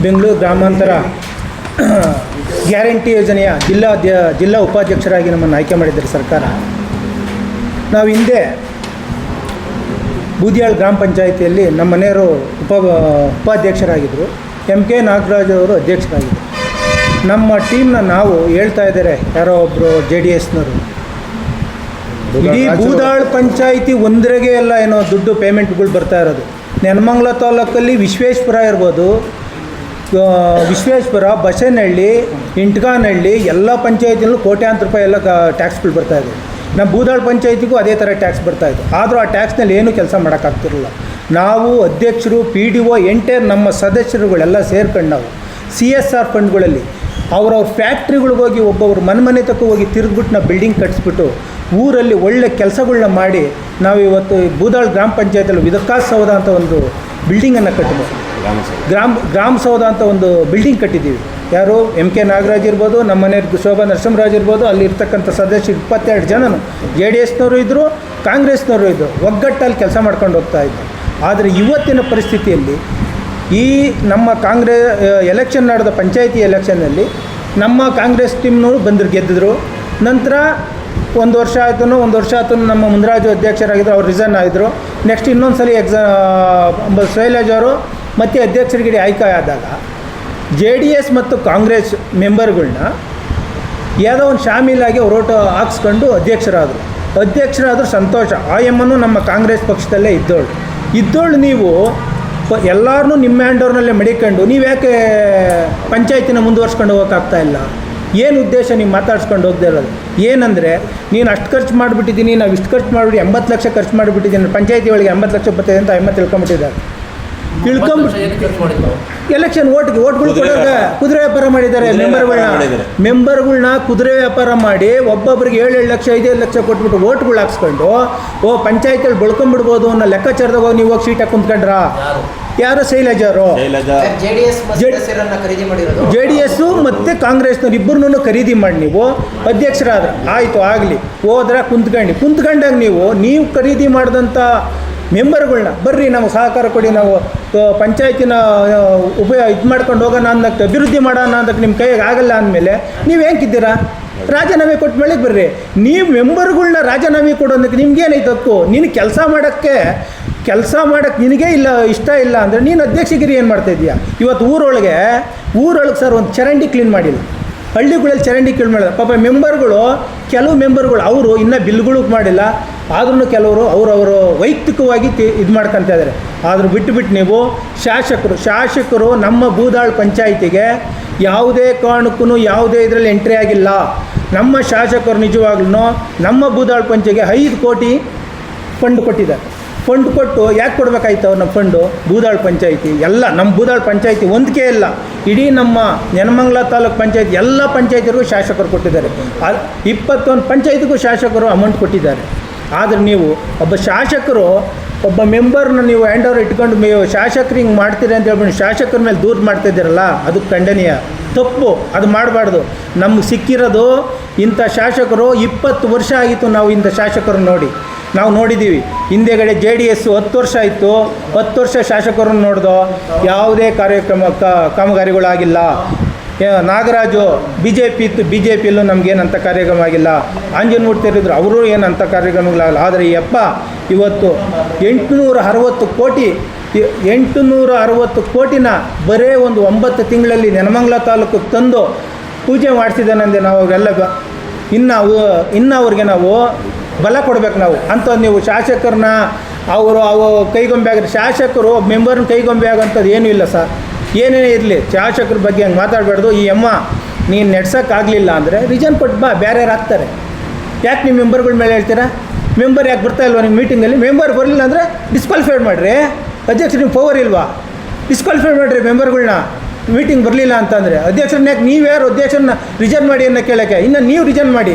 ಬೆಂಗಳೂರು ಗ್ರಾಮಾಂತರ ಗ್ಯಾರಂಟಿ ಯೋಜನೆಯ ಜಿಲ್ಲಾ ಉಪಾಧ್ಯಕ್ಷರಾಗಿ ನಮ್ಮನ್ನು ಆಯ್ಕೆ ಮಾಡಿದ್ದಾರೆ ಸರ್ಕಾರ. ನಾವು ಹಿಂದೆ ಬೂದಿಯಾಳ್ ಗ್ರಾಮ ಪಂಚಾಯಿತಿಯಲ್ಲಿ ನಮ್ಮ ಮನೆಯವರು ಉಪಾಧ್ಯಕ್ಷರಾಗಿದ್ದರು. MK ನಾಗರಾಜ್ ಅವರು ಅಧ್ಯಕ್ಷರಾಗಿದ್ದರು. ನಮ್ಮ ಟೀಮ್ನ ನಾವು ಹೇಳ್ತಾ ಇದ್ದಾರೆ, ಯಾರೋ ಒಬ್ಬರು JDSನವರು, ಇಡೀ ಬೂದಾಳ್ ಪಂಚಾಯಿತಿ ಒಂದ್ರೆಗೆ ಎಲ್ಲ ಏನೋ ದುಡ್ಡು ಪೇಮೆಂಟ್ಗಳು ಬರ್ತಾ ಇರೋದು. ನೆಲಮಂಗಲ ತಾಲೂಕಲ್ಲಿ ವಿಶ್ವೇಶ್ವರ ಇರ್ಬೋದು, ವಿಶ್ವೇಶ್ವರ, ಬಸವನಹಳ್ಳಿ, ಇಂಟ್ಗಾನಹಳ್ಳಿ ಎಲ್ಲ ಪಂಚಾಯತಿಯಲ್ಲೂ ಕೋಟ್ಯಾಂತರ ರೂಪಾಯಿ ಎಲ್ಲ ಟ್ಯಾಕ್ಸ್ಗಳು ಬರ್ತಾಯಿದೆ. ನಮ್ಮ ಬೂದಾಳ್ ಪಂಚಾಯತಿಗೂ ಅದೇ ಥರ ಟ್ಯಾಕ್ಸ್ ಬರ್ತಾಯಿತ್ತು. ಆದರೂ ಆ ಟ್ಯಾಕ್ಸ್ನಲ್ಲಿ ಏನೂ ಕೆಲಸ ಮಾಡೋಕ್ಕಾಗ್ತಿರಲಿಲ್ಲ. ನಾವು ಅಧ್ಯಕ್ಷರು, PDO, ಎಂಟೈರ್ ನಮ್ಮ ಸದಸ್ಯರುಗಳೆಲ್ಲ ಸೇರ್ಕೊಂಡು ನಾವು CSR ಫಂಡ್ಗಳಲ್ಲಿ ಅವ್ರವ್ರ ಫ್ಯಾಕ್ಟ್ರಿಗಳಿಗೆ ಹೋಗಿ ಒಬ್ಬೊಬ್ರು ಮನೆ ತಕ್ಕ ಹೋಗಿ ತಿರುಗ್ಬಿಟ್ಟು ನಾವು ಬಿಲ್ಡಿಂಗ್ ಕಟ್ಸ್ಬಿಟ್ಟು ಊರಲ್ಲಿ ಒಳ್ಳೆ ಕೆಲಸಗಳನ್ನ ಮಾಡಿ ನಾವು ಇವತ್ತು ಬೂದಾಳ್ ಗ್ರಾಮ ಪಂಚಾಯತಲ್ಲಿ ವಿಕಾಸ್ ಸೌಧ ಅಂತ ಒಂದು ಬಿಲ್ಡಿಂಗನ್ನು ಕಟ್ಟಿದ್ದೀವಿ. ಗ್ರಾಮ ಸೌಧ ಅಂತ ಒಂದು ಬಿಲ್ಡಿಂಗ್ ಕಟ್ಟಿದ್ದೀವಿ. ಯಾರು MK ನಾಗರಾಜ್ ಇರ್ಬೋದು, ನಮ್ಮ ಮನೆಯವ್ರಿಗೆ ಶೋಭಾ ನರಸಿಂಹರಾಜ್ ಇರ್ಬೋದು, ಅಲ್ಲಿ ಇರ್ತಕ್ಕಂಥ ಸದಸ್ಯರು 22 ಜನನು JDSನವರು ಇದ್ದರು, ಕಾಂಗ್ರೆಸ್ನವರು ಇದ್ದರು, ಒಗ್ಗಟ್ಟಲ್ಲಿ ಕೆಲಸ ಮಾಡ್ಕೊಂಡು ಹೋಗ್ತಾ ಇದ್ದರು. ಆದರೆ ಇವತ್ತಿನ ಪರಿಸ್ಥಿತಿಯಲ್ಲಿ ಈ ನಮ್ಮ ಎಲೆಕ್ಷನ್ ನಡೆದ ಪಂಚಾಯಿತಿ ಎಲೆಕ್ಷನ್ನಲ್ಲಿ ನಮ್ಮ ಕಾಂಗ್ರೆಸ್ ಟೀಮ್ನವರು ಗೆದ್ದಿದ್ರು. ನಂತರ ಒಂದು ವರ್ಷ ಆಯ್ತು ನಮ್ಮ ಮುಂದರಾಜು ಅಧ್ಯಕ್ಷರಾಗಿದ್ದರು, ಅವ್ರು ರಿಸೈನ್ ಆಗಿದ್ದರು. ನೆಕ್ಸ್ಟ್ ಇನ್ನೊಂದು ಸಲ ಶೈಲಜ್ ಅವರು ಮತ್ತೆ ಅಧ್ಯಕ್ಷರಿಗೆ ಆಯ್ಕೆ ಆದಾಗ JDS ಮತ್ತು ಕಾಂಗ್ರೆಸ್ ಮೆಂಬರ್ಗಳನ್ನ ಯಾವುದೋ ಒಂದು ಶಾಮೀಲಾಗಿ ಅವ್ರು ಓಟು ಹಾಕ್ಸ್ಕೊಂಡು ಅಧ್ಯಕ್ಷರಾದರು ಸಂತೋಷ. ಎಮ್ಮನ್ನು ನಮ್ಮ ಕಾಂಗ್ರೆಸ್ ಪಕ್ಷದಲ್ಲೇ ಇದ್ದೋಳು ನೀವು ಎಲ್ಲರನ್ನೂ ನಿಮ್ಮ ಹ್ಯಾಂಡೋರ್ನಲ್ಲೇ ಮಡಿಕೊಂಡು ನೀವು ಯಾಕೆ ಪಂಚಾಯತಿನ ಮುಂದುವರ್ಸ್ಕೊಂಡು ಹೋಗೋಕ್ಕಾಗ್ತಾಯಿಲ್ಲ? ಏನು ಉದ್ದೇಶ ನೀವು ಮಾತಾಡ್ಸ್ಕೊಂಡು ಹೋಗದೆ ಇರೋದು? ಏನಂದರೆ ನೀನು ಅಷ್ಟು ಖರ್ಚು ಮಾಡಿಬಿಟ್ಟಿದ್ದೀನಿ, ನಾವು ಇಷ್ಟು ಖರ್ಚು ಮಾಡಿಬಿಟ್ಟು 80 ಲಕ್ಷ ಖರ್ಚು ಮಾಡಿಬಿಟ್ಟಿದ್ದೀನಿ, ಪಂಚಾಯತಿ ಒಳಗೆ 80 ಲಕ್ಷ ಬರ್ತಾಯಿದೆ ಅಂತ ತಿಳ್ಕೊಂಬಿಟ್ಟಿದ್ದಾರೆ. ಎಲೆಕ್ಷನ್ ಓಟ್ಗಳು ಕೊಡೋಕೆ ಕುದುರೆ ವ್ಯಾಪಾರ ಮಾಡಿದ್ದಾರೆ. ಮೆಂಬರ್ಗಳನ್ನ ಕುದುರೆ ವ್ಯಾಪಾರ ಮಾಡಿ ಒಬ್ಬೊಬ್ಬರಿಗೆ 7 ಲಕ್ಷ 5 ಲಕ್ಷ ಕೊಟ್ಬಿಟ್ಟು ಓಟ್ಗಳು ಹಾಕ್ಸ್ಕೊಂಡು ಪಂಚಾಯತಿಯಲ್ಲಿ ಬಳ್ಕೊಂಡ್ಬಿಡ್ಬೋದು ಅನ್ನೋ ಲೆಕ್ಕಾಚಾರದಾಗ ನೀವು ಹೋಗಿ ಸೀಟಾಗಿ ಕುಂತ್ಕೊಂಡ್ರಾ? ಯಾರು? ಶೈಲಜ್ ಅವರು. JDS ಮತ್ತು ಕಾಂಗ್ರೆಸ್ನವ್ರು ಇಬ್ಬರನ್ನೂ ಖರೀದಿ ಮಾಡಿ ನೀವು ಅಧ್ಯಕ್ಷರಾದ್ರೆ ಆಯಿತು, ಆಗಲಿ, ಹೋದ್ರೆ ಕುಂತ್ಕೊಂಡಾಗ ನೀವು ಖರೀದಿ ಮಾಡಿದಂಥ ಮೆಂಬರ್ಗಳನ್ನ ಬರ್ರಿ ನಮಗೆ ಸಹಕಾರ ಕೊಡಿ, ನಾವು ಪಂಚಾಯತಿನ ಮಾಡ್ಕೊಂಡು ಹೋಗೋಣ ಅನ್ನಕ್ಕೆ, ಅಭಿವೃದ್ಧಿ ಮಾಡೋಣ ಅನ್ನಕ್ಕೆ ನಿಮ್ಮ ಕೈಗೆ ಆಗಲ್ಲ ಅಂದಮೇಲೆ ನೀವು ಹೆಂಗಿದ್ದೀರಾ? ರಾಜೀನಾಮೆ ಕೊಟ್ಟ ಮೇಲೆ ಬರ್ರಿ. ನೀವು ಮೆಂಬರ್ಗಳನ್ನ ರಾಜೀನಾಮೆ ಕೊಡೋದಕ್ಕೆ ನಿಮ್ಗೇನೈತೆ ಹಕ್ಕು? ನೀನು ಕೆಲಸ ಮಾಡೋಕ್ಕೆ ನಿನಗೇ ಇಷ್ಟ ಇಲ್ಲ ಅಂದರೆ ನೀನು ಅಧ್ಯಕ್ಷಗಿರಿ ಏನು ಮಾಡ್ತಾಯಿದ್ದೀಯಾ? ಇವತ್ತು ಊರೊಳಗೆ ಸರ್ ಒಂದು ಚರಂಡಿ ಕ್ಲೀನ್ ಮಾಡಿಲ್ಲ, ಹಳ್ಳಿಗಳಲ್ಲಿ ಚರಂಡಿ ಕ್ಲೀನ್ ಮಾಡಿಲ್ಲ. ಪಾಪ ಕೆಲವು ಮೆಂಬರ್ಗಳು ಅವರು ಇನ್ನೂ ಬಿಲ್ಗಳು ಮಾಡಿಲ್ಲ, ಆದ್ರೂ ಕೆಲವರು ಅವರವರು ವೈಯಕ್ತಿಕವಾಗಿ ಇದು ಮಾಡ್ಕೊತಾ ಇದ್ದಾರೆ. ಆದರೂ ಬಿಟ್ಟು ನೀವು ಶಾಸಕರು ನಮ್ಮ ಬೂದಾಳ್ ಪಂಚಾಯಿತಿಗೆ ಯಾವುದೇ ಕಾರಣಕ್ಕೂ ಯಾವುದೇ ಇದರಲ್ಲಿ ಎಂಟ್ರಿ ಆಗಿಲ್ಲ. ನಮ್ಮ ಶಾಸಕರು ನಿಜವಾಗ್ಲೂ ನಮ್ಮ ಬೂದಾಳ್ ಪಂಚಾಯಿತಿಗೆ 5 ಕೋಟಿ ಫಂಡ್ ಕೊಟ್ಟಿದ್ದಾರೆ. ಫಂಡ್ ಕೊಟ್ಟು ಯಾಕೆ ಕೊಡಬೇಕಾಯ್ತು ಅವ್ರು? ನಮ್ಮ ಫಂಡು ಬೂದಾಳ್ ಪಂಚಾಯಿತಿ ಎಲ್ಲ, ನಮ್ಮ ಬೂದಾಳ್ ಪಂಚಾಯಿತಿ ಒಂದಕ್ಕೆ ಇಲ್ಲ, ಇಡೀ ನಮ್ಮ ನೆಲಮಂಗಲ ತಾಲೂಕು ಪಂಚಾಯಿತಿ ಎಲ್ಲ ಪಂಚಾಯಿತಿಗೂ ಶಾಸಕರು ಕೊಟ್ಟಿದ್ದಾರೆ. 21 ಪಂಚಾಯಿತಿಗೂ ಶಾಸಕರು ಅಮೌಂಟ್ ಕೊಟ್ಟಿದ್ದಾರೆ. ಆದರೆ ನೀವು ಒಬ್ಬ ಮೆಂಬರ್ನ ನೀವು ಹ್ಯಾಂಡ್ ಓವರ್ ಇಟ್ಕೊಂಡು ಶಾಸಕರು ಹಿಂಗೆ ಮಾಡ್ತೀರಿ ಅಂತ ಹೇಳ್ಬಿಟ್ಟು ಶಾಸಕರ ಮೇಲೆ ದೂರ ಮಾಡ್ತಾಯಿದ್ದೀರಲ್ಲ, ಅದು ಖಂಡನೀಯ, ತಪ್ಪು. ಅದು ಮಾಡಬಾರ್ದು. ನಮ್ಗೆ ಸಿಕ್ಕಿರೋದು ಇಂಥ ಶಾಸಕರು 20 ವರ್ಷ ಆಗಿತ್ತು ನಾವು ಇಂಥ ಶಾಸಕರು ನಾವು ನೋಡಿದ್ದೀವಿ. ಹಿಂದೆಗಡೆ JDS 10 ವರ್ಷ ಆಯಿತು, 10 ವರ್ಷ ಶಾಸಕರನ್ನು ನೋಡ್ದೋ ಯಾವುದೇ ಕಾಮಗಾರಿಗಳಾಗಿಲ್ಲ. ನಾಗರಾಜು BJPಯಲ್ಲೂ ನಮಗೇನಂಥ ಕಾರ್ಯಕ್ರಮ ಆಗಿಲ್ಲ. ಆಂಜನಮೂರ್ತಿ ಇದ್ದರು, ಅವರು ಏನಂಥ ಕಾರ್ಯಕ್ರಮಗಳಾಗಲ್ಲ. ಆದರೆ ಇವತ್ತು 860 ಕೋಟಿನ ಬರೇ ಒಂದು 9 ತಿಂಗಳಲ್ಲಿ ನೆಲಮಂಗಲ ತಾಲೂಕಿಗೆ ತಂದು ಪೂಜೆ ಮಾಡಿಸಿದ್ದಾನಂದೆ. ನಾವು ಅವರೆಲ್ಲ ಇನ್ನು ಅವ್ರಿಗೆ ನಾವು ಬಲ ಕೊಡಬೇಕು. ನಾವು ಅಂಥದ್ದು ನೀವು ಶಾಸಕರನ್ನ ಅವು ಕೈಗೊಂಬೆ ಆಗಿರೋ ಶಾಸಕರು ಮೆಂಬರ್ನ ಕೈಗೊಂಬೆ ಆಗೋಂಥದ್ದು ಏನೂ ಇಲ್ಲ ಸರ್. ಏನೇನೇ ಇರಲಿ, ಶಾಸಕರ ಬಗ್ಗೆ ಹಂಗೆ ಮಾತಾಡಬಾರ್ದು. ಈ ನೀನು ನಡೆಸೋಕ್ಕಾಗಲಿಲ್ಲ ಅಂದರೆ ರಿಜನ್ ಕೊಟ್ಟು ಬಾ, ಬೇರೆ ಯಾರು ಆಗ್ತಾರೆ. ಯಾಕೆ ನೀವು ಮೆಂಬರ್ಗಳ ಮೇಲೆ ಹೇಳ್ತೀರಾ? ಮೆಂಬರ್ ಯಾಕೆ ಬರ್ತಾ ಇಲ್ವಾ ನಿಮ್ಮ ಮೀಟಿಂಗಲ್ಲಿ? ಮೆಂಬರ್ ಬರಲಿಲ್ಲ ಅಂದರೆ ಡಿಸ್ಕ್ವಾಲಿಫೈಡ್ ಮಾಡಿರಿ. ಅಧ್ಯಕ್ಷರು ನಿಮ್ಮ ಪವರ್ ಇಲ್ವಾ? ಡಿಸ್ಕ್ವಾಲಿಫೈ ಮಾಡಿರಿ ಮೆಂಬರ್ಗಳನ್ನ. ಮೀಟಿಂಗ್ ಬರಲಿಲ್ಲ ಅಂತಂದರೆ ಅಧ್ಯಕ್ಷರನ್ನ ಯಾಕೆ, ನೀವ್ಯಾರು ಅಧ್ಯಕ್ಷರನ್ನ ರಿಜನ್ ಮಾಡಿ ಅನ್ನೋ ಕೇಳೋಕ್ಕೆ? ಇನ್ನು ನೀವು ರಿಜನ್ ಮಾಡಿ.